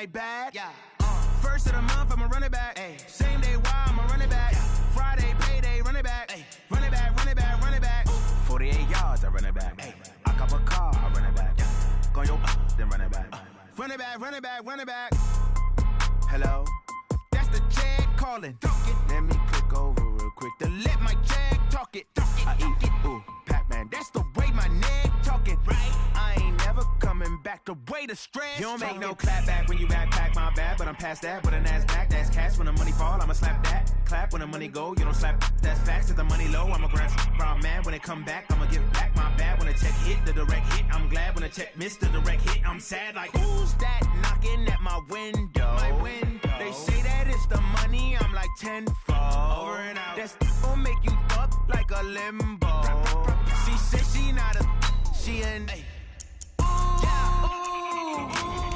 Bad, yeah. First of the month, I'm a running back. Ay. Same day, why I'm a running back. Yeah. Friday, payday, running back. Ay. Running back, running back, running back. Ooh. 48 yards, I run it back. Ay. I cop a car, I run it back. Yeah. Go your then run it back. Run it back, run it back, run it back. Hello, that's the Jag calling. Let me click over real quick to let my Jag talk it. I eat it, ooh, Pac-Man. That's the way my neck talking. Right, I ain't never coming back the way the stress. You don't make no clap back when you backpack my bad, but I'm past that. But a NASDAQ, that's cash. When the money fall, I'ma slap that. Clap when the money go, you don't slap. That's facts. If the money low, I'ma grab brown man. When it come back, I'ma give back my bad. When the check hit, the direct hit. I'm glad when the check missed the direct hit. I'm sad like, who's that knocking at my window? My window. They say that it's the money, I'm like tenfold. Over and out. That's gon' make you fuck like a limbo. She said she not a, she an.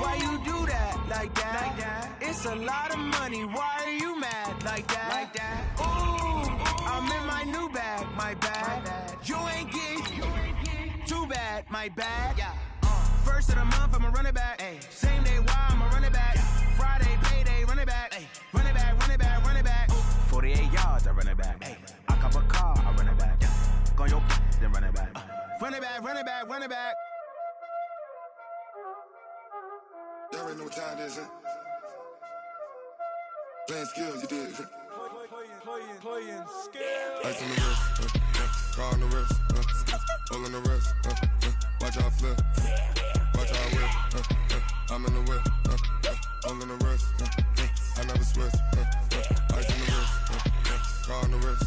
Why you do that like that? Like that? It's a lot of money. Why are you mad like that? Like that? Ooh, I'm in my new bag, my bad. You ain't getting too bad, my bad. Yeah. First of the month, I'ma run it back. Ay. Same day, why I'ma run it back. Yeah. Friday, payday, run it back. Ay. Run it back, run it back, run it back. Ooh. 48 yards, I run it back. Ay. I cop a car, I run it back. Yeah. Go your then run it back. Run it back, run it back, run it back. Y'all already know what time it is, huh? Playing skills, you did. Playing skills. Ice on the wrist, car on the wrist, all on the wrist, watch out flip, watch out whip, I'm in the whip, all on the wrist, I never switch, ice on the wrist, car on the wrist,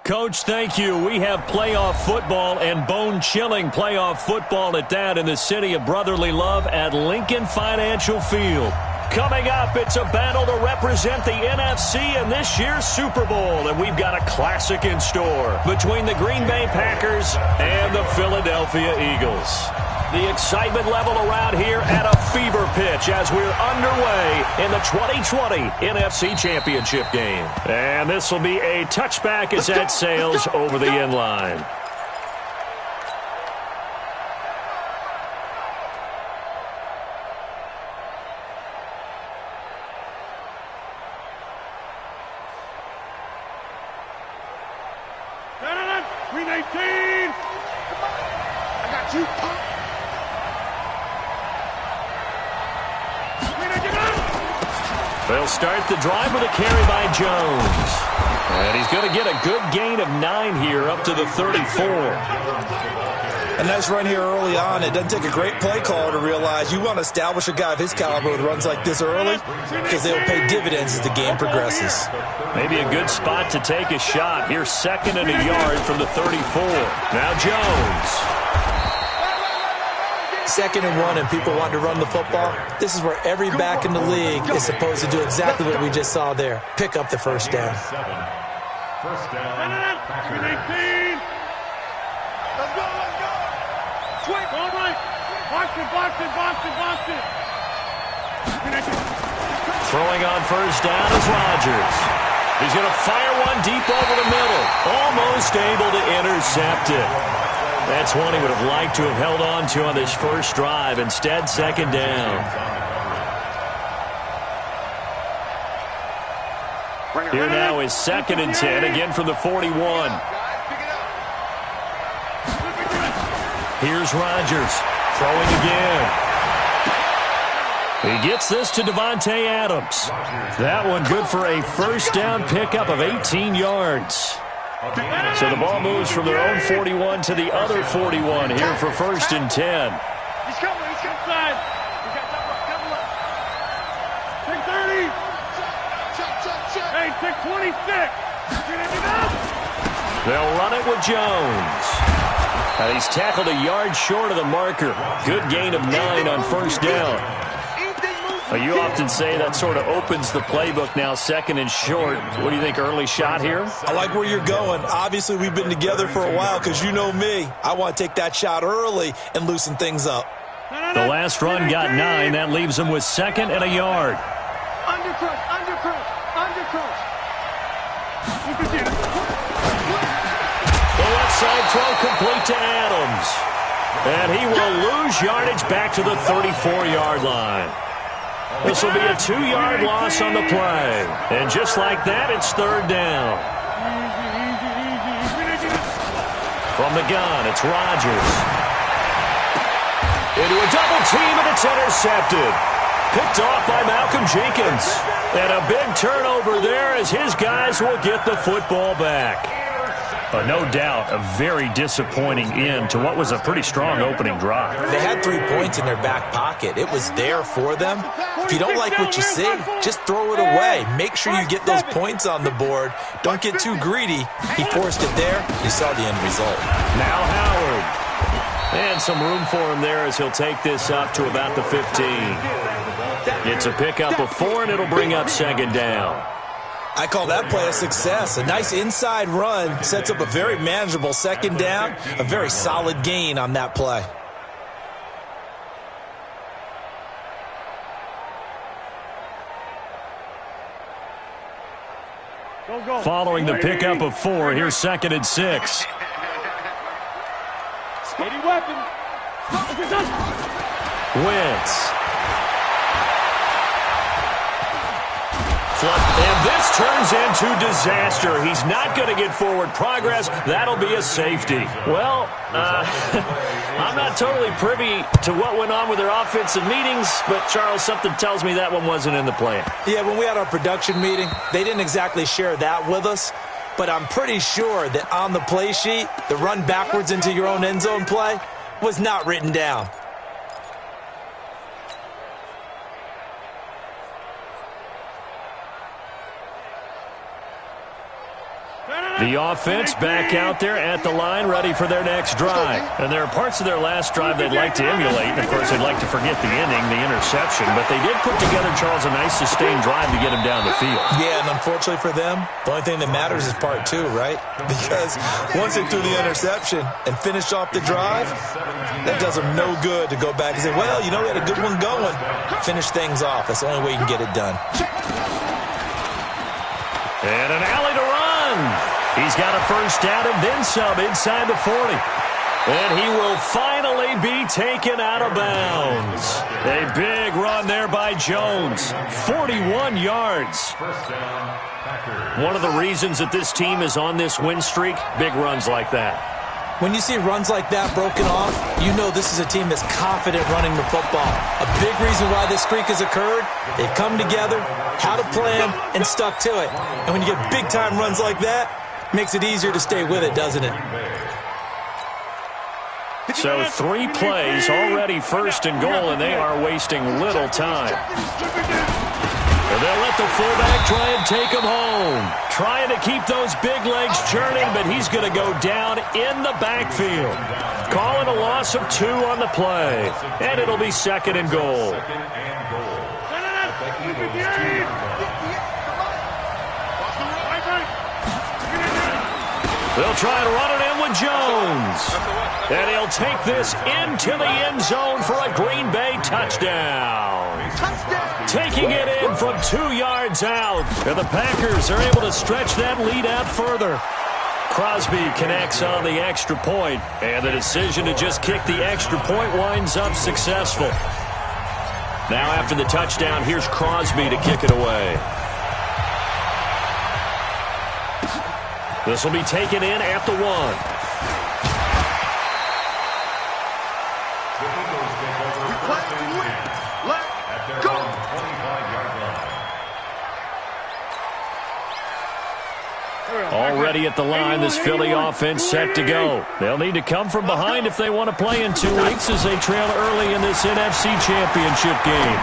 Coach, thank you. We have playoff football and bone-chilling playoff football at that in the city of brotherly love at Lincoln Financial Field. Coming up, it's a battle to represent the NFC in this year's Super Bowl, and we've got a classic in store between the Green Bay Packers and the Philadelphia Eagles. The excitement level around here at a fever pitch as we're underway in the 2020 NFC Championship game. And this will be a touchback as that sails over the end line. They'll start the drive with a carry by Jones. And he's going to get a good gain of 9 here up to the 34. A nice run here early on. It doesn't take a great play caller to realize you want to establish a guy of his caliber with runs like this early because they will pay dividends as the game progresses. Maybe a good spot to take a shot. Here's 2nd and a yard from the 34. Now Jones. 2nd and 1 and people want to run the football. This is where every back in the league is supposed to do exactly what we just saw there. Pick up the first down. First down. 18. Let's go. Swing. All right. Box it. Throwing on first down is Rodgers. He's going to fire one deep over the middle. Almost able to intercept it. That's one he would have liked to have held on to on this first drive. Instead, 2nd down. Here now is 2nd and 10, again from the 41. Here's Rodgers, throwing again. He gets this to Davante Adams. That one good for a first down pickup of 18 yards. So the ball moves from their own 41 to the other 41 here for 1st and 10. He's coming inside. He's got double up. Take 30. Hey, take 26. They'll run it with Jones. He's tackled a yard short of the marker. Good gain of 9 on first down. You often say that sort of opens the playbook now, 2nd and short. What do you think, early shot here? I like where you're going. Obviously, we've been together for a while because you know me. I want to take that shot early and loosen things up. The last run got 9. That leaves him with 2nd and a yard. Undercrush. The left side throw complete to Adams. And he will lose yardage back to the 34-yard line. This will be a 2-yard loss on the play. And just like that, it's third down. From the gun, it's Rodgers. Into a double team, and it's intercepted. Picked off by Malcolm Jenkins. And a big turnover there as his guys will get the football back. No doubt a very disappointing end to what was a pretty strong opening drive. They had 3 points in their back pocket. It was there for them. If you don't like what you see, just throw it away. Make sure you get those points on the board. Don't get too greedy. He forced it there. You saw the end result. Now Howard. And some room for him there as he'll take this up to about the 15. It's a pickup of 4, and it'll bring up second down. I call that play a success. A nice inside run sets up a very manageable second down. A very solid gain on that play. Following the pickup of 4, here's 2nd and 6. Speedy weapon. Wentz. And this turns into disaster. He's not going to get forward progress. That'll be a safety. Well, I'm not totally privy to what went on with their offensive meetings, but, Charles, something tells me that one wasn't in the plan. Yeah, when we had our production meeting, they didn't exactly share that with us, but I'm pretty sure that on the play sheet, the run backwards into your own end zone play was not written down. The offense back out there at the line, ready for their next drive. And there are parts of their last drive they'd like to emulate. And, of course, they'd like to forget the ending, the interception. But they did put together, Charles, a nice sustained drive to get him down the field. Yeah, and unfortunately for them, the only thing that matters is part 2, right? Because once they threw the interception and finished off the drive, that does them no good to go back and say, well, you know, we had a good one going. Finish things off. That's the only way you can get it done. And an alley to run. He's got a first down and then some inside the 40. And he will finally be taken out of bounds. A big run there by Jones. 41 yards. One of the reasons that this team is on this win streak, big runs like that. When you see runs like that broken off, you know this is a team that's confident running the football. A big reason why this streak has occurred, they've come together, had a plan, and stuck to it. And when you get big-time runs like that, it makes it easier to stay with it, doesn't it? So 3 plays, already first and goal, and they are wasting little time. And they'll let the fullback try and take him home. Trying to keep those big legs churning, but he's going to go down in the backfield. Calling a loss of 2 on the play. And it'll be second and goal. They'll try to run it in with Jones. And he'll take this into the end zone for a Green Bay touchdown. Taking it in from 2 yards out. And the Packers are able to stretch that lead out further. Crosby connects on the extra point. And the decision to just kick the extra point winds up successful. Now after the touchdown, here's Crosby to kick it away. This will be taken in at the 1. Already at the line, this Philly offense set to go. They'll need to come from behind if they want to play in 2 weeks as they trail early in this NFC Championship game.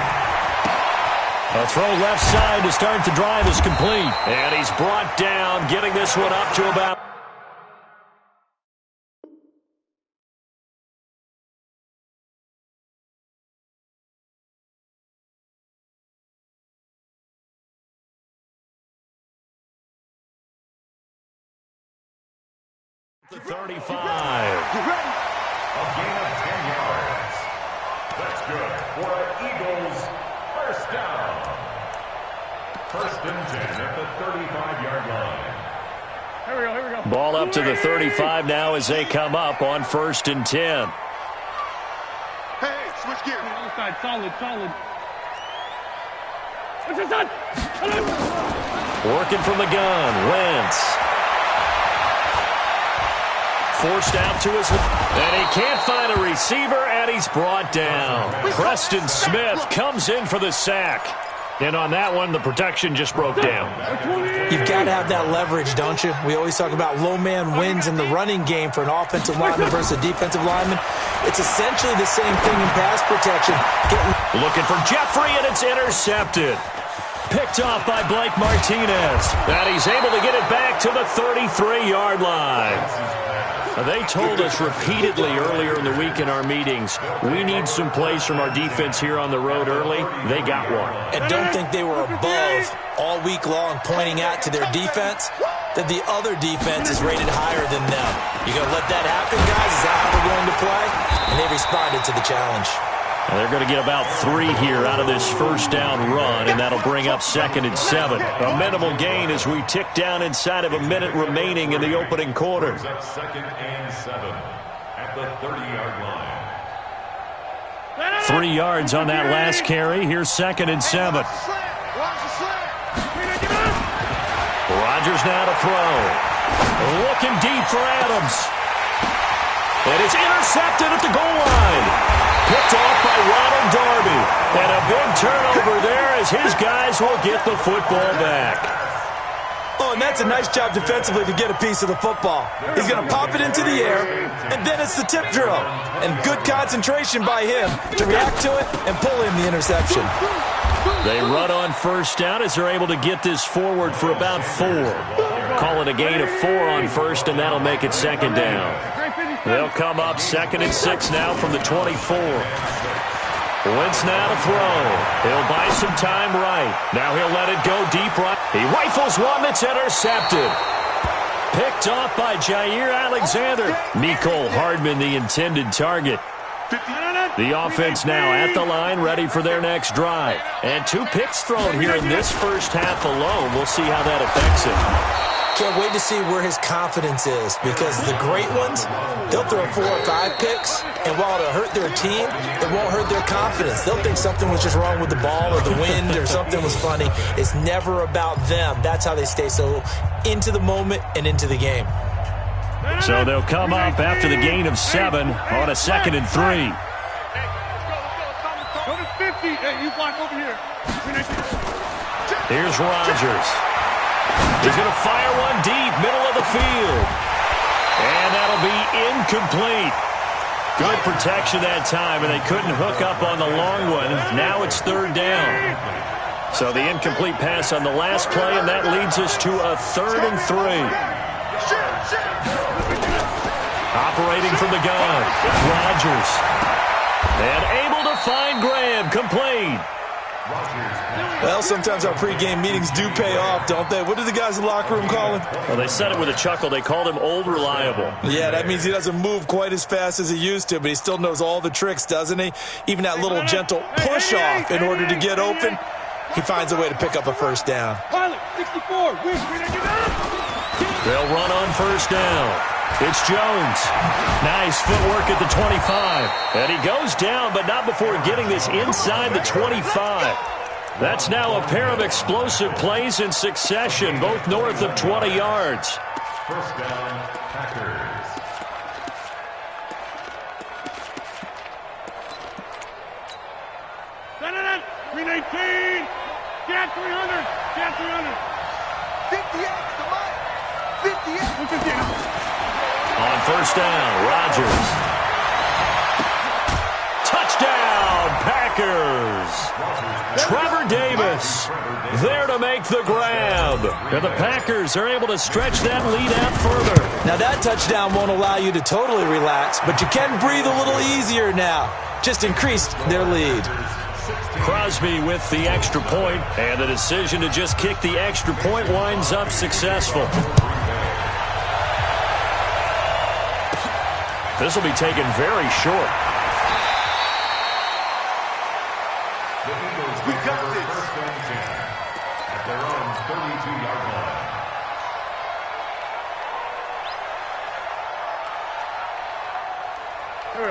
A throw left side to start the drive is complete. And he's brought down, getting this one up to about... the 35. You ready? A gain of 10 yards. That's good for an Eagles first down. First and 10 at the 35-yard line. Here we go. Ball up to the 35 now as they come up on 1st and 10. Outside, solid. What's this on? Working from the gun, Wentz. Forced out to his left. And he can't find a receiver, and he's brought down. Preston Smith comes in for the sack. And on that one, the protection just broke down. You've got to have that leverage, don't you? We always talk about low man wins in the running game for an offensive lineman versus a defensive lineman. It's essentially the same thing in pass protection. Looking for Jeffrey, and it's intercepted. Picked off by Blake Martinez. And he's able to get it back to the 33-yard line. They told us repeatedly earlier in the week in our meetings, we need some plays from our defense here on the road early. They got one. And don't think they were above all week long pointing out to their defense that the other defense is rated higher than them. You going to let that happen, guys? Is that how we're going to play? And they responded to the challenge. And they're going to get about 3 here out of this first down run, and that'll bring up 2nd and 7. A minimal gain as we tick down inside of a minute remaining in the opening quarter. 2nd and 7 at the 30-yard line. 3 yards on that last carry. Here's 2nd and 7. Rodgers now to throw. Looking deep for Adams. And it's intercepted at the goal line. Picked off by Ronald Darby. And a big turnover there as his guys will get the football back. Oh, and that's a nice job defensively to get a piece of the football. He's going to pop it into the air, and then it's the tip drill. And good concentration by him to react to it and pull in the interception. They run on first down as they're able to get this forward for about 4. Call it a gain of 4 on first, and that'll make it 2nd down. They'll come up 2nd and 6 now from the 24. Wentz now to throw. He'll buy some time right. Now he'll let it go deep right. He rifles one that's intercepted. Picked off by Jair Alexander. Mecole Hardman, the intended target. The offense now at the line, ready for their next drive. And 2 picks thrown here in this first half alone. We'll see how that affects him. Can't wait to see where his confidence is, because the great ones, they'll throw 4 or 5 picks, and while it'll hurt their team, it won't hurt their confidence. They'll think something was just wrong with the ball or the wind or something was funny. It's never about them. That's how they stay so into the moment and into the game. So they'll come up after the gain of 7 on a 2nd and 3. Here's Rodgers. He's going to fire one deep, middle of the field. And that'll be incomplete. Good protection that time, and they couldn't hook up on the long one. Now it's 3rd down. So the incomplete pass on the last play, and that leads us to a 3rd and 3. Operating from the gun, Rodgers. And able to find Graham, complete. Well, sometimes our pregame meetings do pay off, don't they? What do the guys in the locker room call him? Well, they said it with a chuckle. They called him Old Reliable. Yeah, that means he doesn't move quite as fast as he used to, but he still knows all the tricks, doesn't he? Even that little gentle push-off in order to get open, he finds a way to pick up a first down. They'll run on first down. It's Jones. Nice footwork at the 25. And he goes down, but not before getting this inside the 25. That's now a pair of explosive plays in succession, both north of 20 yards. First down, Packers. Send it in. 319. Get 300. Get 300. 58. 58. On first down, Rodgers. Touchdown, Packers. Trevor Davis there to make the grab. And the Packers are able to stretch that lead out further. Now that touchdown won't allow you to totally relax, but you can breathe a little easier now. Just increased their lead. Crosby with the extra point, and the decision to just kick the extra point winds up successful. This will be taken very short. The Eagles We got this. first and 10 at their own 32-yard line.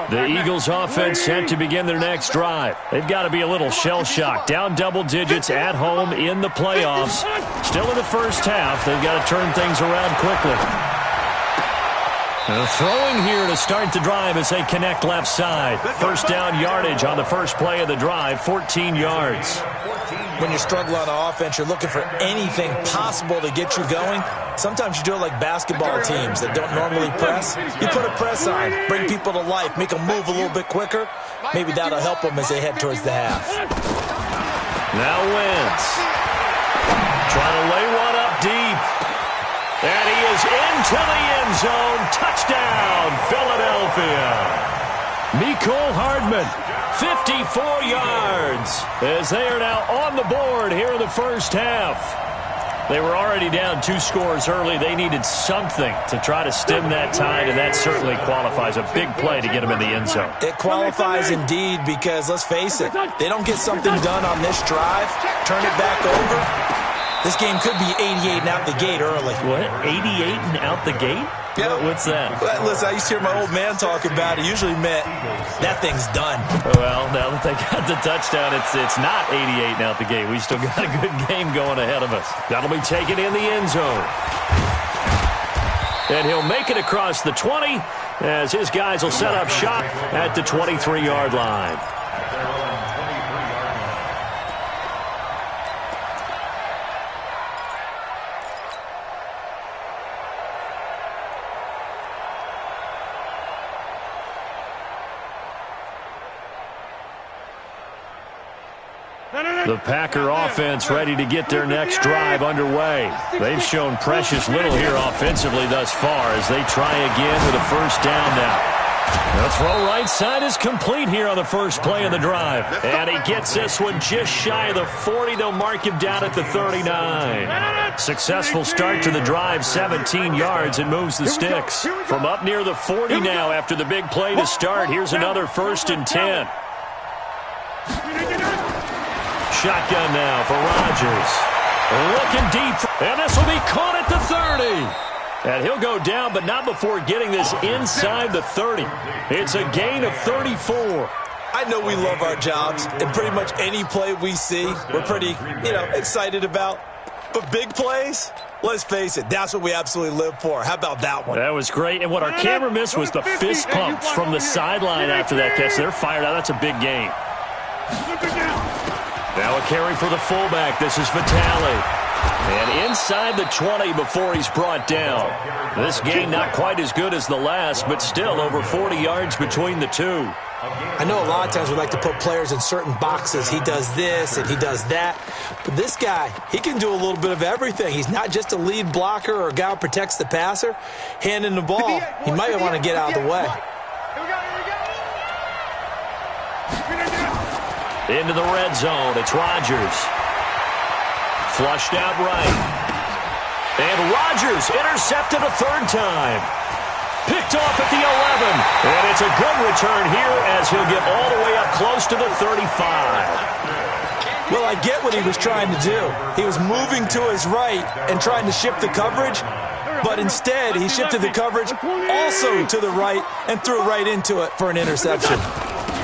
The Eagles offense set to begin their next drive. They've got to be a little shell-shocked. Down double digits at home in the playoffs. Still in the first half. They've got to turn things around quickly. Throwing here to start the drive as they connect left side. First down yardage on the first play of the drive, 14 yards. When you struggle on offense, you're looking for anything possible to get you going. Sometimes you do it like basketball teams that don't normally press. You put a press on, bring people to life, make them move a little bit quicker. Maybe that'll help them as they head towards the half. Now Wentz. Trying to lay one up deep. And he is into the end zone. Touchdown, Philadelphia. Mecole Hardman, 54 yards, as they are now on the board here in the first half. They were already down 2 scores early. They needed something to try to stem that tide, and that certainly qualifies. A big play to get them in the end zone. It qualifies indeed because, let's face it, they don't get something done on this drive, turn it back over. This game could be 88 and out the gate early. What? 88 and out the gate? Yeah. What's that? Listen, I used to hear my old man talk about it. Usually meant that thing's done. Well, now that they got the touchdown, it's not 88 and out the gate. We still got a good game going ahead of us. That'll be taken in the end zone. And he'll make it across the 20 as his guys will set up shop at the 23-yard line. The Packer offense ready to get their next drive underway. They've shown precious little here offensively thus far as they try again with a first down now. The throw right side is complete here on the first play of the drive. And he gets this one just shy of the 40. They'll mark him down at the 39. Successful start to the drive, 17 yards, and moves the sticks. From up near the 40 now after the big play to start, here's another 1st and 10. Shotgun now for Rodgers. Looking deep, and this will be caught at the 30. And he'll go down, but not before getting this inside the 30. It's a gain of 34. I know we love our jobs, and pretty much any play we see, we're pretty, excited about. But big plays, let's face it, that's what we absolutely live for. How about that one? That was great, and what our camera missed was the fist pumps from the sideline after that catch. They're fired out. That's a big gain. Now a carry for the fullback. This is Vitale. And inside the 20 before he's brought down. This gain not quite as good as the last, but still over 40 yards between the two. I know a lot of times we like to put players in certain boxes. He does this and he does that. But this guy, he can do a little bit of everything. He's not just a lead blocker or a guy who protects the passer. Handing the ball, he might want to get out of the way. Into the red zone, it's Rodgers. Flushed out right. And Rodgers intercepted a 3rd time. Picked off at the 11. And it's a good return here as he'll get all the way up close to the 35. Well, I get what he was trying to do. He was moving to his right and trying to shift the coverage. But instead, he shifted the coverage also to the right and threw right into it for an interception.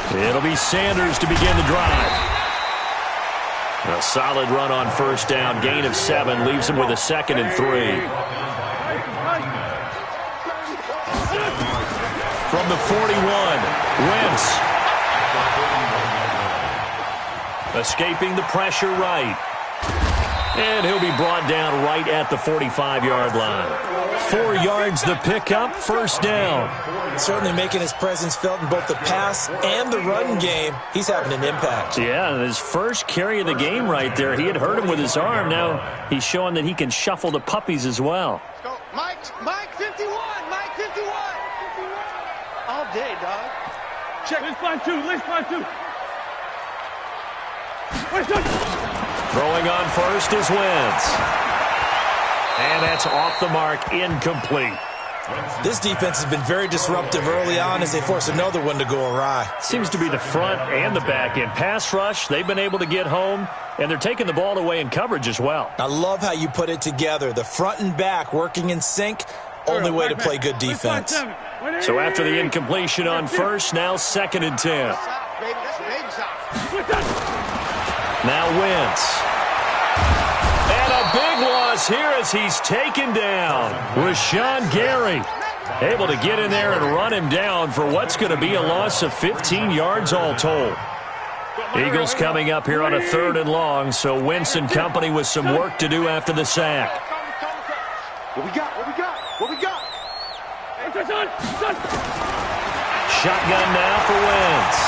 It'll be Sanders to begin the drive. A solid run on first down. Gain of 7 leaves him with a 2nd and 3. From the 41, Wentz. Escaping the pressure right. And he'll be brought down right at the 45-yard line. 4 yards the pickup, first down. Certainly making his presence felt in both the pass and the run game. He's having an impact. Yeah, his first carry of the game right there. He had hurt him with his arm. Now he's showing that he can shuffle the puppies as well. Let's go. Mike 51. Mike 51. All day, dog. Check. Let's find 2. Let's find 2. Throwing on first is Wentz. And that's off the mark, incomplete. This defense has been very disruptive early on as they force another one to go awry. Seems to be the front and the back end. Pass rush, they've been able to get home, and they're taking the ball away in coverage as well. I love how you put it together. The front and back working in sync, only way to play good defense. So after the incompletion on first, now 2nd and 10. Now Wentz. And a big loss here as he's taken down. Rashawn Gary able to get in there and run him down for what's going to be a loss of 15 yards all told. Eagles coming up here on a 3rd and long, so Wentz and company with some work to do after the sack. What we got? Shotgun now for Wentz.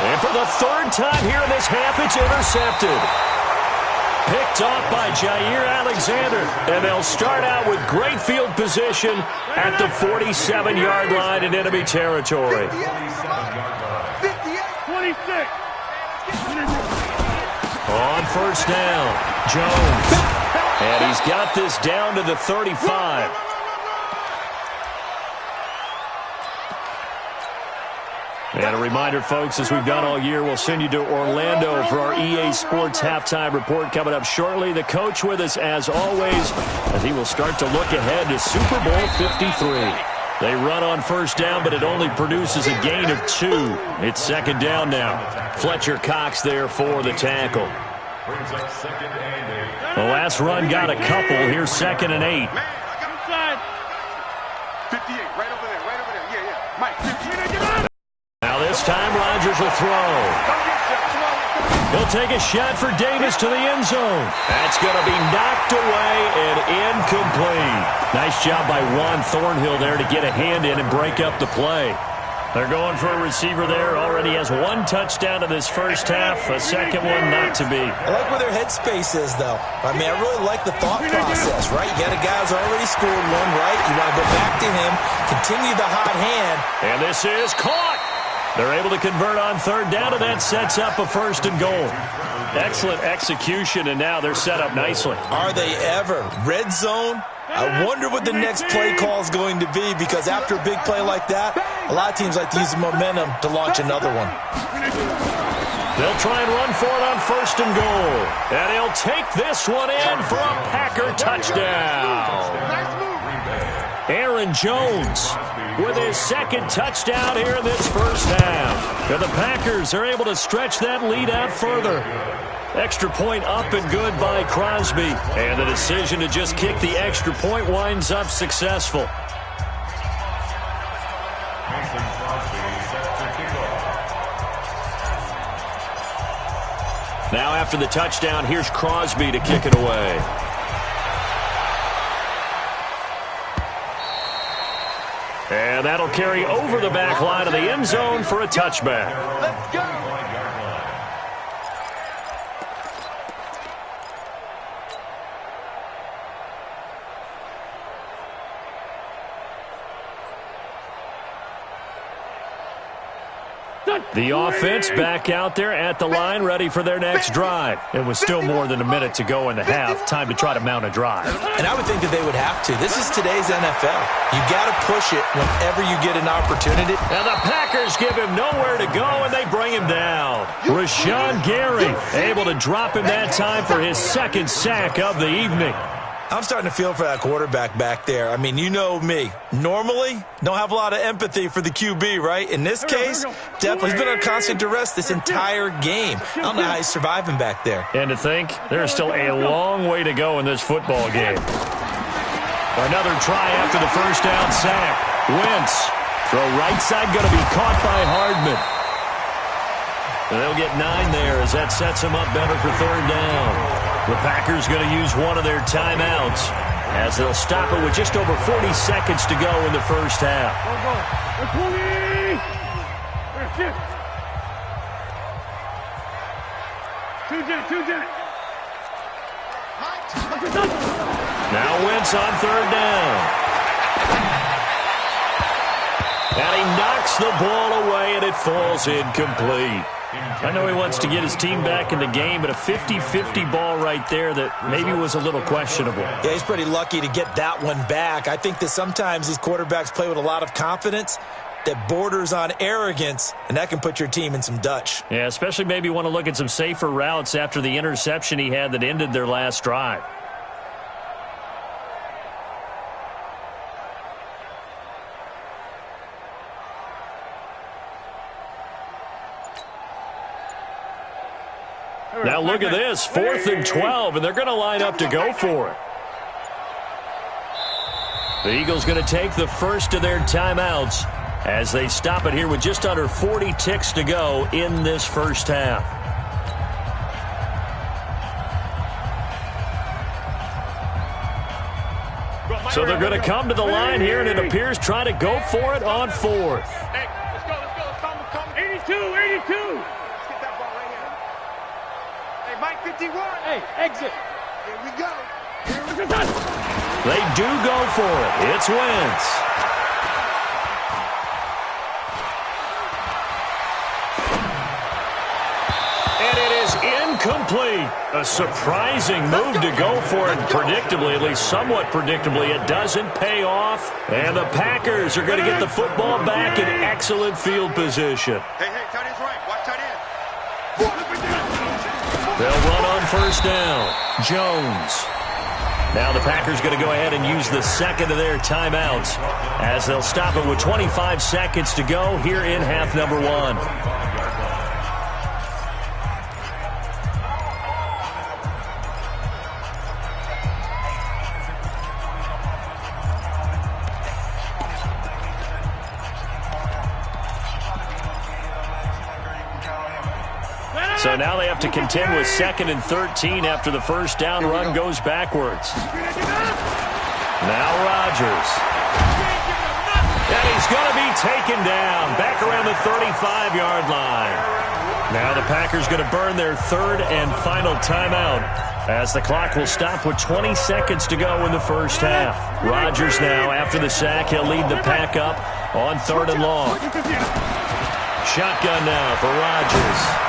And for the 3rd time here in this half, it's intercepted. Picked off by Jair Alexander. And they'll start out with great field position at the 47-yard line in enemy territory. 26. On first down, Jones. And he's got this down to the 35. And a reminder, folks, as we've done all year, we'll send you to Orlando for our EA Sports halftime report coming up shortly. The coach with us, as always, as he will start to look ahead to Super Bowl 53. They run on first down, but it only produces a gain of 2. It's 2nd down now. Fletcher Cox there for the tackle. The last run got a couple. Here's 2nd and 8. 58, right over there. Yeah. Mike, 58. Now this time Rodgers will throw. He'll take a shot for Davis to the end zone. That's going to be knocked away and incomplete. Nice job by Juan Thornhill there to get a hand in and break up the play. They're going for a receiver there. Already has 1 touchdown in this first half. A second one not to be. I like where their headspace is, though. I mean, I really like the thought process, right? You got a guy who's already scored one, right? You want to go back to him, continue the hot hand. And this is caught. They're able to convert on 3rd down, and that sets up a 1st and goal. Excellent execution, and now they're set up nicely. Are they ever? Red zone? I wonder what the next play call is going to be, because after a big play like that, a lot of teams like to use the momentum to launch another one. They'll try and run for it on 1st and goal. And he'll take this one in for a Packer touchdown. Aaron Jones with his 2nd touchdown here in this first half. And the Packers are able to stretch that lead out further. Extra point up and good by Crosby. And the decision to just kick the extra point winds up successful. Now after the touchdown, here's Crosby to kick it away. And that'll carry over the back line of the end zone for a touchback. Let's go. The offense back out there at the line, ready for their next drive. It was still more than a minute to go in the half. Time to try to mount a drive. And I would think that they would have to. This is today's NFL. You got to push it whenever you get an opportunity. And the Packers give him nowhere to go, and they bring him down. Rashawn Gary able to drop him that time for his 2nd sack of the evening. I'm starting to feel for that quarterback back there. I mean, you know me. Normally, don't have a lot of empathy for the QB, right? In this case, definitely, he's been on constant duress this entire game. I don't know how he's surviving back there. And to think, there's still a long way to go in this football game. Another try after the first down sack. Wentz, throw right side, going to be caught by Hardman. They'll get 9 there as that sets them up better for 3rd down. The Packers going to use one of their timeouts as they'll stop it with just over 40 seconds to go in the first half. Now Wentz on 3rd down. And he knocks the ball away, and it falls incomplete. I know he wants to get his team back in the game, but a 50-50 ball right there that maybe was a little questionable. Yeah, he's pretty lucky to get that one back. I think that sometimes these quarterbacks play with a lot of confidence that borders on arrogance, and that can put your team in some Dutch. Yeah, especially maybe want to look at some safer routes after the interception he had that ended their last drive. Now look at this, 4th and 12, and they're going to line up to go for it. The Eagles going to take the first of their timeouts as they stop it here with just under 40 ticks to go in this first half. So they're going to come to the line here, and it appears trying to go for it on 4th. Hey, let's go. Come. 82. Let's get that ball right here. Hey, Mike 51. Hey, exit. Here we go. They do go for it. It's Wentz. And it is incomplete. A surprising move to go for it predictably, at least somewhat predictably. It doesn't pay off. And the Packers are going to get the football back in excellent field position. Hey, tight end's right. Watch tight end. They'll run on first down. Jones. Now the Packers going to go ahead and use the second of their timeouts as they'll stop it with 25 seconds to go here in half number 1. So now they have to contend with 2nd and 13 after the first down run goes backwards. Now Rodgers. And he's going to be taken down back around the 35-yard line. Now the Packers going to burn their 3rd and final timeout as the clock will stop with 20 seconds to go in the first half. Rodgers now, after the sack, he'll lead the pack up on 3rd and long. Shotgun now for Rodgers.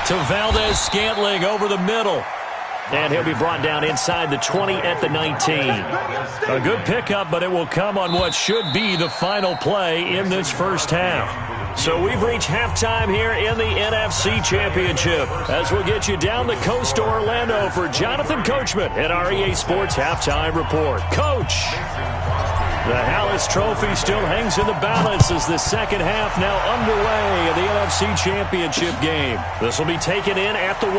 To Valdez-Scantling over the middle. And he'll be brought down inside the 20 at the 19. A good pickup, but it will come on what should be the final play in this first half. So we've reached halftime here in the NFC Championship as we'll get you down the coast to Orlando for Jonathan Coachman at our EA Sports Halftime Report. Coach! The Hallis Trophy still hangs in the balance as the second half now underway in the NFC Championship game. This will be taken in at the 1.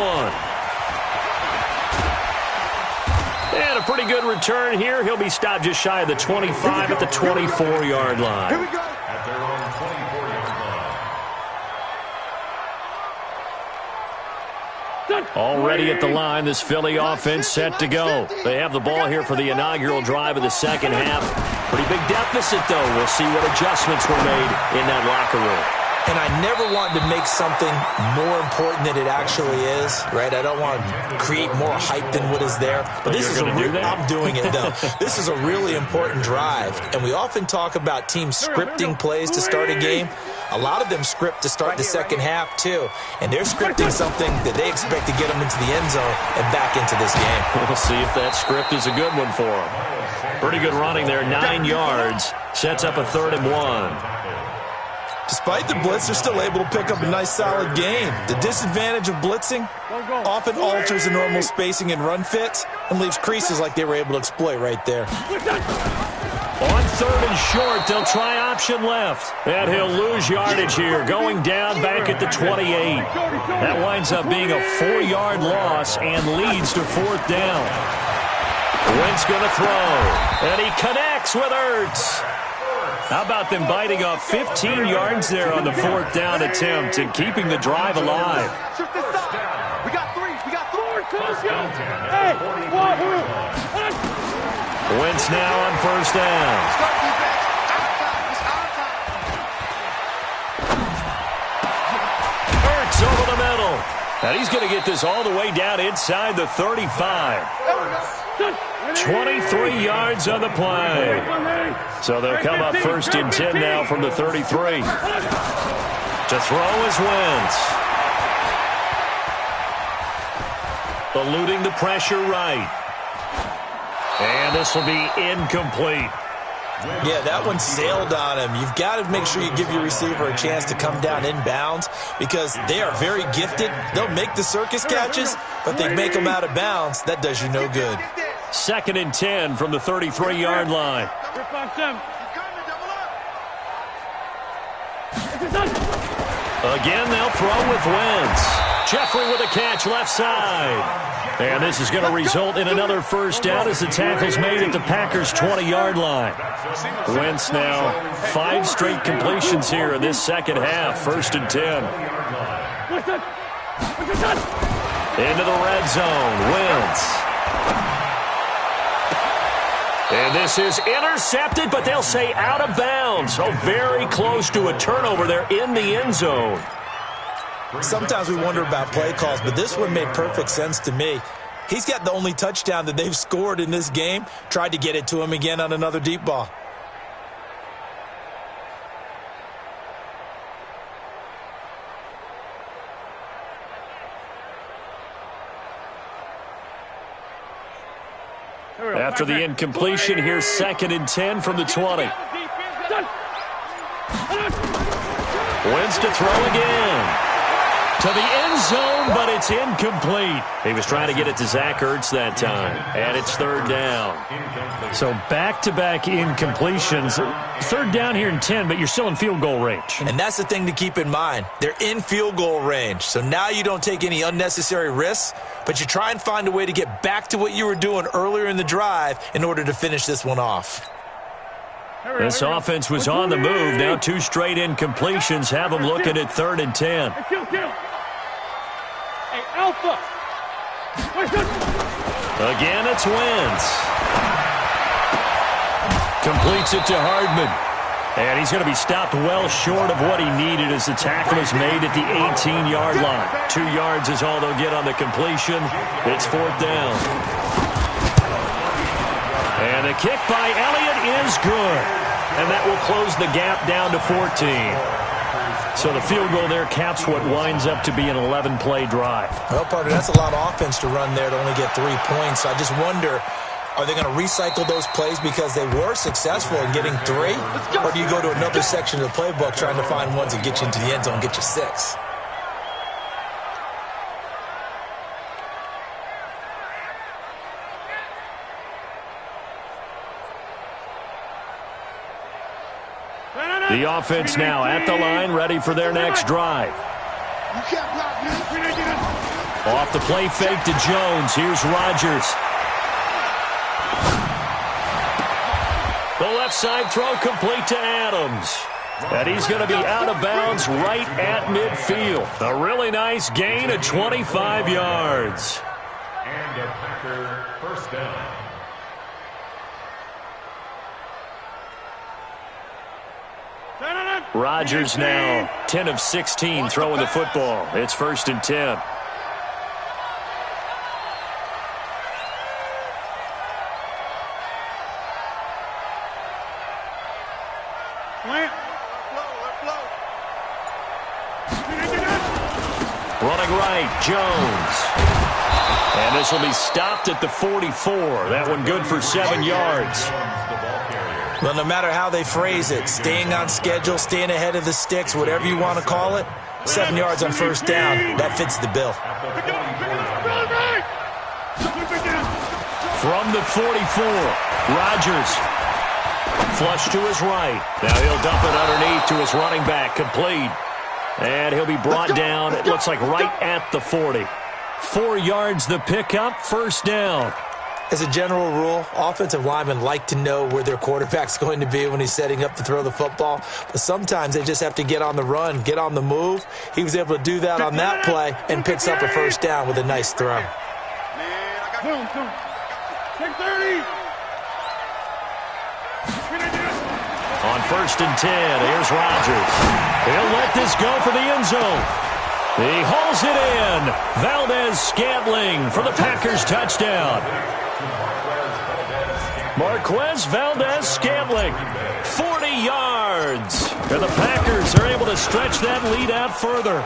And a pretty good return here. He'll be stopped just shy of the 25 at the 24-yard line. Here we go. At their own 24-yard line. Already at the line, this Philly offense set to go. They have the ball here for the inaugural drive of the second half. Pretty big deficit, though. We'll see what adjustments were made in that locker room. And I never want to make something more important than it actually is, right? I don't want to create more hype than what is there. But this is I'm doing it, though. This is a really important drive. And we often talk about teams scripting plays to start a game. A lot of them script to start the second half, too. And they're scripting something that they expect to get them into the end zone and back into this game. We'll see if that script is a good one for them. Pretty good running there, 9 yards. Sets up a 3rd and 1. Despite the blitz, they're still able to pick up a nice, solid gain. The disadvantage of blitzing often alters the normal spacing and run fits and leaves creases like they were able to exploit right there. On 3rd and short, they'll try option left. And he'll lose yardage here, going down back at the 28. That winds up being a 4-yard loss and leads to 4th down. Wentz going to throw, and he connects with Ertz. How about them biting off 15 yards there on the 4th down attempt and keeping the drive alive? We got 3. Hey, Wentz now on first down. Ertz over the middle. And he's going to get this all the way down inside the 35. 23 yards on the play. So they'll come up 1st and 10 now from the 33. To throw is Wentz. Eluding the pressure right. And this will be incomplete. Yeah, that one sailed on him. You've got to make sure you give your receiver a chance to come down inbounds because they are very gifted. They'll make the circus catches, but they make them out of bounds. That does you no good. 2nd and 10 from the 33-yard line. Again, they'll throw with Wentz. Jeffrey with a catch left side. And this is going to result in another first down as the tackle's made at the Packers' 20-yard line. Wentz now 5 straight completions here in this second half. 1st and 10. Into the red zone. Wentz. And this is intercepted, but they'll say out of bounds. So very close to a turnover there in the end zone. Sometimes we wonder about play calls, but this one made perfect sense to me. He's got the only touchdown that they've scored in this game. Tried to get it to him again on another deep ball. After the incompletion, here's 2nd and 10 from the 20. Wins to throw again. To the end zone, but it's incomplete. He was trying to get it to Zach Ertz that time, and it's 3rd down. So back-to-back incompletions. 3rd down here in 10, but you're still in field goal range. And that's the thing to keep in mind. They're in field goal range, so now you don't take any unnecessary risks, but you try and find a way to get back to what you were doing earlier in the drive in order to finish this one off. This offense was on the move. Now 2 straight incompletions have them looking at 3rd and 10. Hey, Alpha. Again, it's Wentz. Completes it to Hardman. And he's going to be stopped well short of what he needed as the tackle is made at the 18-yard line. 2 yards is all they'll get on the completion. It's 4th down. And the kick by Elliott is good. And that will close the gap down to 14. So the field goal there caps what winds up to be an 11-play drive. Well, partner, that's a lot of offense to run there to only get 3 points. I just wonder, are they going to recycle those plays because they were successful in getting 3? Or do you go to another section of the playbook trying to find ones that get you into the end zone and get you 6? The offense now at the line, ready for their next drive. Off the play fake to Jones. Here's Rodgers. The left side throw complete to Adams. And he's going to be out of bounds right at midfield. A really nice gain of 25 yards. And a Packer first down. Rodgers now 10 of 16 throwing the football. It's 1st and 10. Running right, Jones. And this will be stopped at the 44. That one good for 7 yards. Well, no matter how they phrase it, staying on schedule, staying ahead of the sticks, whatever you want to call it, 7 yards on 1st down, that fits the bill. From the 44, Rodgers. Flush to his right. Now he'll dump it underneath to his running back, complete. And he'll be brought down, it looks like right at the 40. 4 yards the pickup, 1st down. As a general rule, offensive linemen like to know where their quarterback's going to be when he's setting up to throw the football. But sometimes they just have to get on the run, get on the move. He was able to do that on that play and picks up a 1st down with a nice throw. On 1st and 10, here's Rodgers. He'll let this go for the end zone. He hauls it in. Valdez-Scantling for the Packers touchdown. Marquez Valdez-Scantling, 40 yards. And the Packers are able to stretch that lead out further.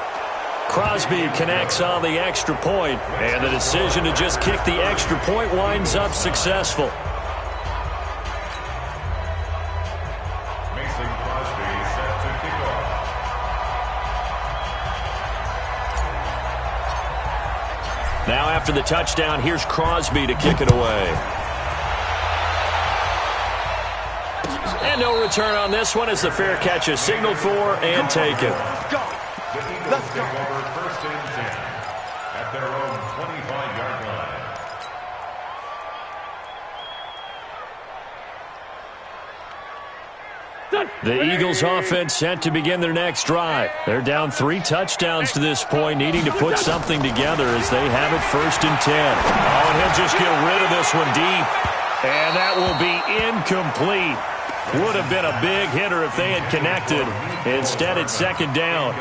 Crosby connects on the extra point, and the decision to just kick the extra point winds up successful. Mason Crosby set to kick off. Now after the touchdown, here's Crosby to kick it away. And no return on this one as the fair catch is signaled for and taken. Let's go. 1st and 10. at their own 25-yard line. The Eagles offense set to begin their next drive. They're down 3 touchdowns to this point, needing to put something together as they have it 1st and 10. Oh, and he'll just get rid of this one deep. And that will be incomplete. Would have been a big hitter if they had connected. Instead, it's 2nd down.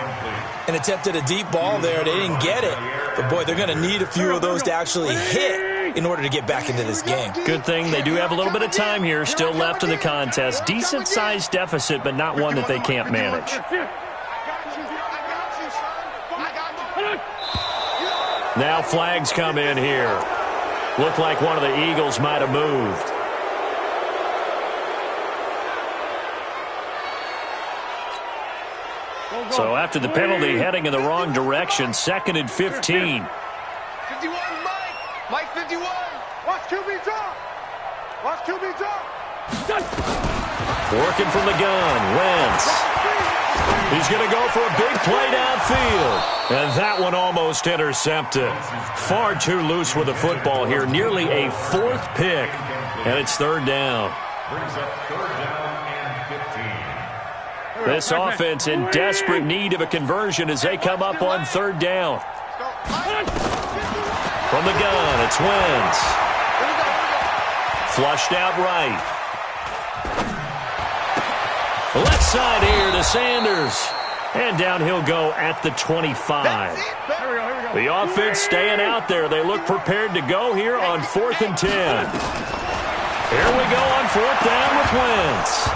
And attempted a deep ball there. They didn't get it. But, boy, they're going to need a few of those to actually hit in order to get back into this game. Good thing they do have a little bit of time here still left in the contest. Decent-sized deficit, but not one that they can't manage. Now flags come in here. Looked like one of the Eagles might have moved. So after the penalty, heading in the wrong direction, 2nd and 15. 51, Mike 51. Watch QB drop. Watch QB drop. Working from the gun, Wentz. He's going to go for a big play downfield. And that one almost intercepted. Far too loose with the football here. Nearly a 4th pick. And it's 3rd down. Brings up 3rd down and 15. This offense in desperate need of a conversion as they come up on 3rd down. From the gun, it's Wentz. Flushed out right. Left side here to Sanders. And down he'll go at the 25. The offense staying out there. They look prepared to go here on 4th and 10. Here we go on 4th down with Wentz.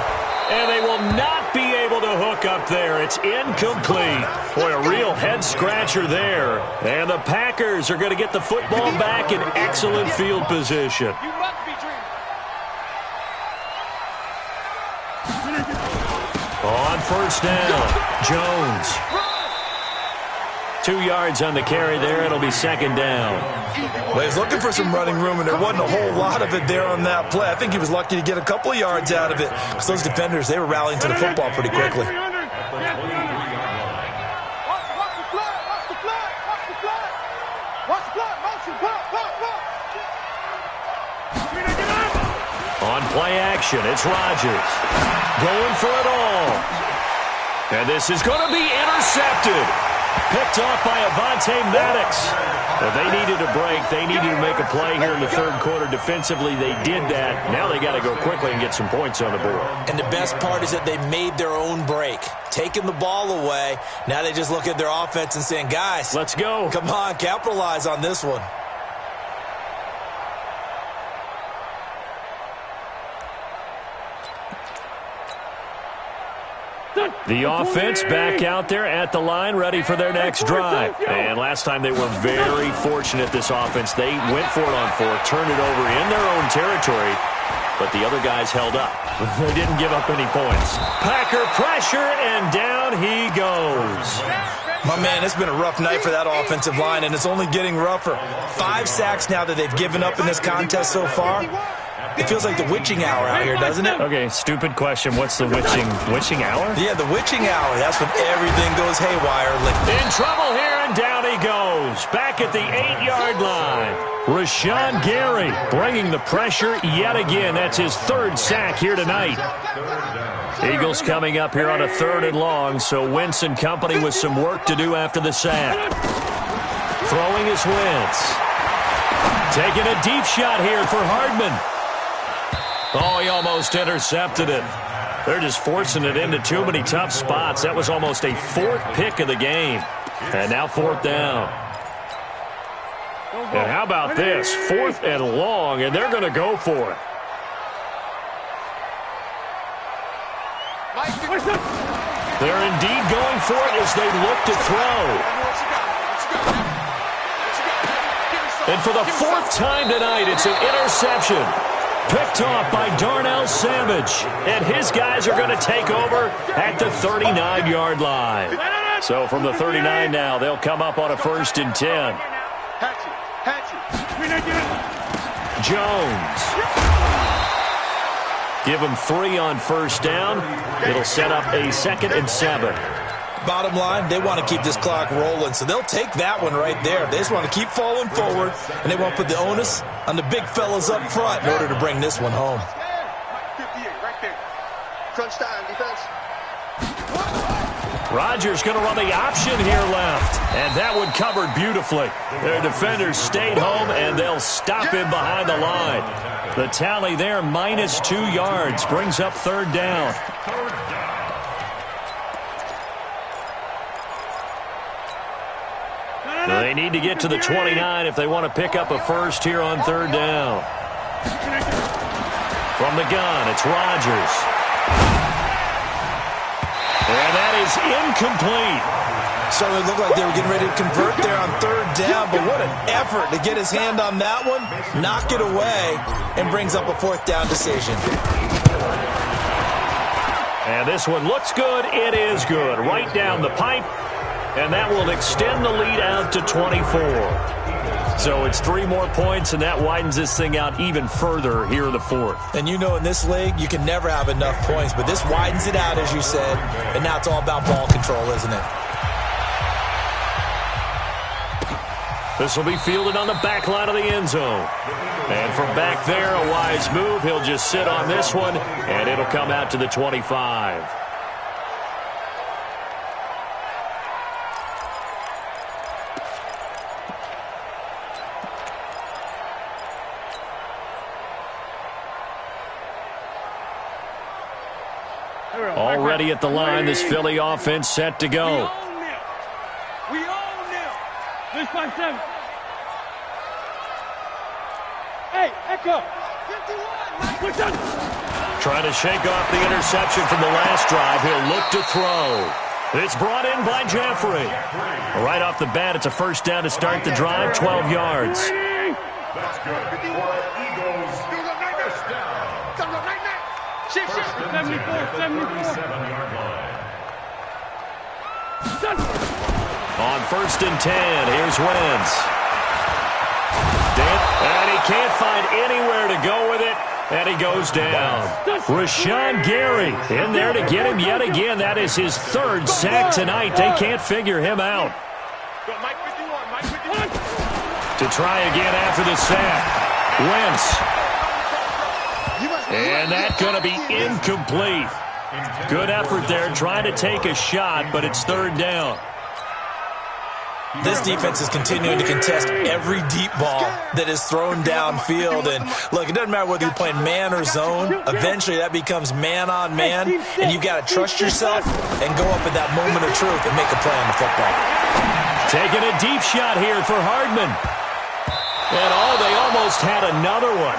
And they will not be able to hook up there. It's incomplete. Boy, a real head-scratcher there. And the Packers are going to get the football back in excellent field position. On 1st down, Jones. 2 yards on the carry there. It'll be 2nd down. Well, he's looking for some running room, and there wasn't a whole lot of it there on that play. I think he was lucky to get a couple of yards out of it because those defenders, they were rallying to the football pretty quickly. On play action, it's Rodgers. Going for it all. And this is going to be intercepted. Picked off by Avonte Maddox. Well, they needed a break. They needed to make a play here in the 3rd quarter. Defensively, they did that. Now they got to go quickly and get some points on the board. And the best part is that they made their own break. Taking the ball away. Now they just look at their offense and saying, guys, let's go. Come on, capitalize on this one. The offense back out there at the line, ready for their next drive. And last time they were very fortunate, this offense. They went for it on 4th, turned it over in their own territory, but the other guys held up. They didn't give up any points. Packer pressure, and down he goes. My man, it's been a rough night for that offensive line, and it's only getting rougher. 5 sacks now that they've given up in this contest so far. It feels like the witching hour out here, doesn't it? Okay, stupid question. What's the witching hour? Yeah, the witching hour. That's when everything goes haywire. In trouble here, and down he goes. Back at the 8-yard line. Rashawn Gary bringing the pressure yet again. That's his 3rd sack here tonight. Eagles coming up here on a 3rd and long, so Wentz and company with some work to do after the sack. Throwing is Wentz. Taking a deep shot here for Hardman. Oh, he almost intercepted it. They're just forcing it into too many tough spots. That was almost a 4th pick of the game. And now 4th down. And how about this? 4th and long, and they're going to go for it. They're indeed going for it as they look to throw. And for the 4th time tonight, it's an interception. Picked off by Darnell Savage. And his guys are going to take over at the 39-yard line. So from the 39 now, they'll come up on a 1st and 10. Jones. Give him 3 on 1st down. It'll set up a 2nd and 7. Bottom line, they want to keep this clock rolling, so they'll take that one right there. They just want to keep falling forward, and they want to put the onus on the big fellas up front in order to bring this one home. 58, right there. Crunch time, defense. Rodgers going to run the option here left, and that one covered beautifully. Their defenders stayed home, and they'll stop him behind the line. The tally there, -2 yards, brings up third down. They need to get to the 29 if they want to pick up a first here on third down. From the gun, it's Rodgers. And that is incomplete. Certainly looked like they were getting ready to convert there on third down, but what an effort to get his hand on that one, knock it away, and brings up a fourth down decision. And this one looks good. It is good. Right down the pipe. And that will extend the lead out to 24. So it's 3 more points, and that widens this thing out even further here in the fourth. And you know in this league, you can never have enough points, but this widens it out, as you said, and now it's all about ball control, isn't it? This will be fielded on the back line of the end zone. And from back there, a wise move. He'll just sit on this one, and it'll come out to the 25. Already at the line, this Philly offense set to go. We own them. This 5-7. Hey, Echo. 51. Trying to shake off the interception from the last drive. He'll look to throw. It's brought in by Jeffrey. Right off the bat, it's a first down to start the drive, 12 yards. That's good for Eagles. First down. 37-yard line. On 1st and 10, here's Wentz. And he can't find anywhere to go with it, and he goes down. Rashawn Gary in there to get him yet again. That is his 3rd sack tonight. They can't figure him out. To try again after the sack. Wentz. And that's going to be incomplete. Good effort there trying to take a shot, but it's 3rd down. This defense is continuing to contest every deep ball that is thrown downfield. And, look, it doesn't matter whether you're playing man or zone. Eventually that becomes man on man, and you've got to trust yourself and go up at that moment of truth and make a play on the football. Taking a deep shot here for Hardman. And, they almost had another one.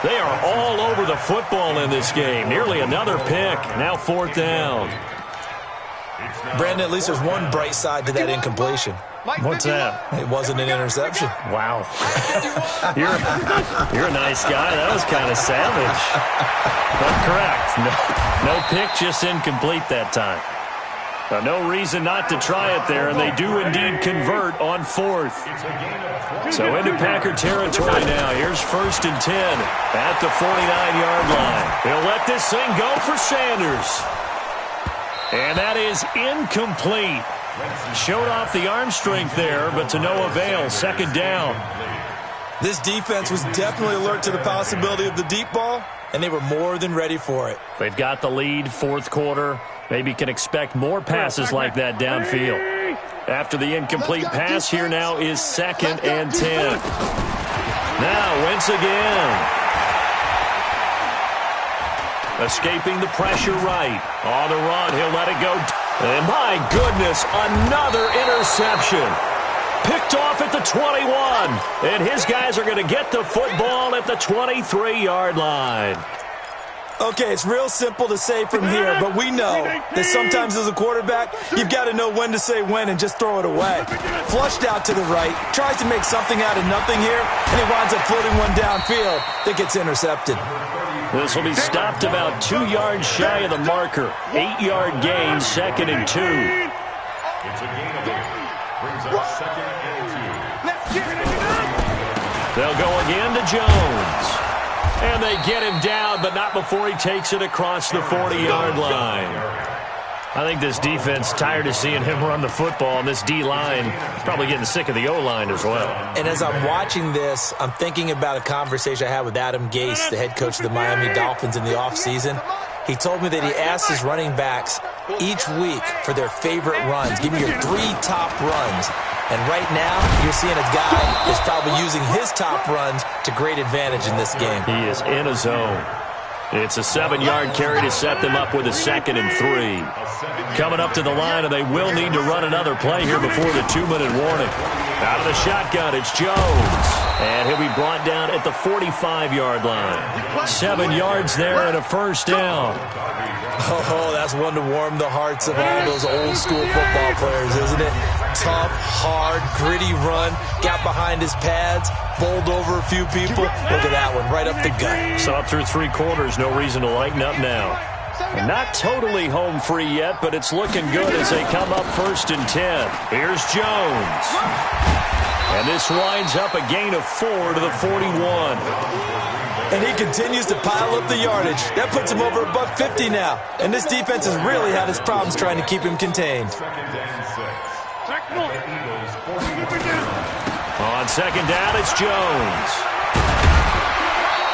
They are all over the football in this game. Nearly another pick. Now 4th down. Brandon, at least there's one bright side to that incompletion. What's that? It wasn't an interception. Wow. You're a nice guy. That was kind of savage. But correct. No pick, just incomplete that time. No reason not to try it there, and they do indeed convert on 4th. So into Packer territory now. Here's 1st and 10 at the 49-yard line. He'll let this thing go for Sanders. And that is incomplete. Showed off the arm strength there, but to no avail. 2nd down. This defense was definitely alert to the possibility of the deep ball, and they were more than ready for it. They've got the lead, 4th quarter. Maybe can expect more passes like that downfield. After the incomplete pass, here now is 2nd and 10. Now Wentz again. Escaping the pressure right. On the run, he'll let it go. And my goodness, another interception. Picked off at the 21. And his guys are going to get the football at the 23-yard line. Okay, it's real simple to say from here, but we know that sometimes as a quarterback, you've got to know when to say when and just throw it away. Flushed out to the right, tries to make something out of nothing here, and he winds up floating one downfield that gets intercepted. This will be stopped about 2 yards shy of the marker. 8-yard gain, 2nd and 2. It's a gain of 8. Brings up 2nd and 2. They'll go again to Jones. And they get him down, but not before he takes it across the 40-yard line. I think this defense tired of seeing him run the football, and this D-line is probably getting sick of the O-line as well. And as I'm watching this, I'm thinking about a conversation I had with Adam Gase, the head coach of the Miami Dolphins in the offseason. He told me that he asked his running backs each week for their favorite runs. Give me your 3 top runs. And right now, you're seeing a guy that's probably using his top runs to great advantage in this game. He is in a zone. It's a 7-yard carry to set them up with a 2nd and 3. Coming up to the line, and they will need to run another play here before the 2-minute warning. Out of the shotgun, it's Jones. And he'll be brought down at the 45-yard line. 7 yards there and a first down. Oh, that's one to warm the hearts of all those old-school football players, isn't it? Tough, hard, gritty run. Got behind his pads, bowled over a few people. Look at that one, right up the gut. Saw through 3 quarters, no reason to lighten up now. Not totally home free yet, but it's looking good as they come up 1st and 10. Here's Jones. And this winds up a gain of 4 to the 41. And he continues to pile up the yardage. That puts him over $150 now. And this defense has really had its problems trying to keep him contained. On 2nd down, it's Jones.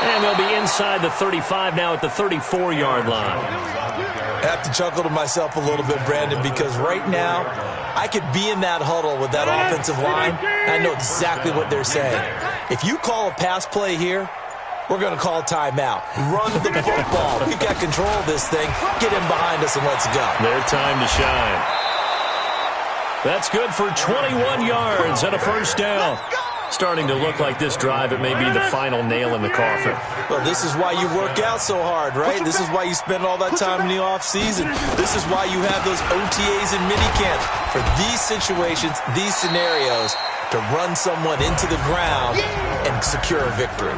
And they'll be inside the 35 now at the 34-yard line. I have to chuckle to myself a little bit, Brandon, because right now I could be in that huddle with that offensive line, and I know exactly what they're saying. If you call a pass play here, we're going to call timeout. Run the football. We've got control of this thing. Get him behind us and let's go. Their time to shine. That's good for 21 yards and a first down. Starting to look like this drive, it may be the final nail in the coffin. Well, this is why you work out so hard, right? This is why you spend all that time in the offseason. This is why you have those OTAs and minicamps. For these situations, these scenarios, to run someone into the ground and secure a victory.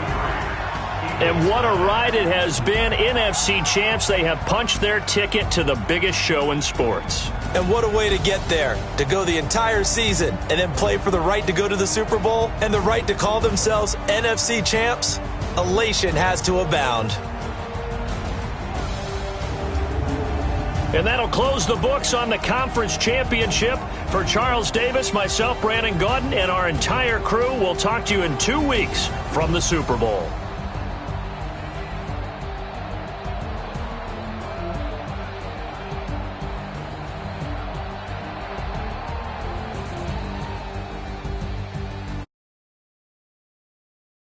And what a ride it has been. NFC champs, they have punched their ticket to the biggest show in sports. And what a way to get there, to go the entire season and then play for the right to go to the Super Bowl and the right to call themselves NFC champs. Elation has to abound. And that'll close the books on the conference championship. For Charles Davis, myself, Brandon Gaudin, and our entire crew, we'll talk to you in 2 weeks from the Super Bowl.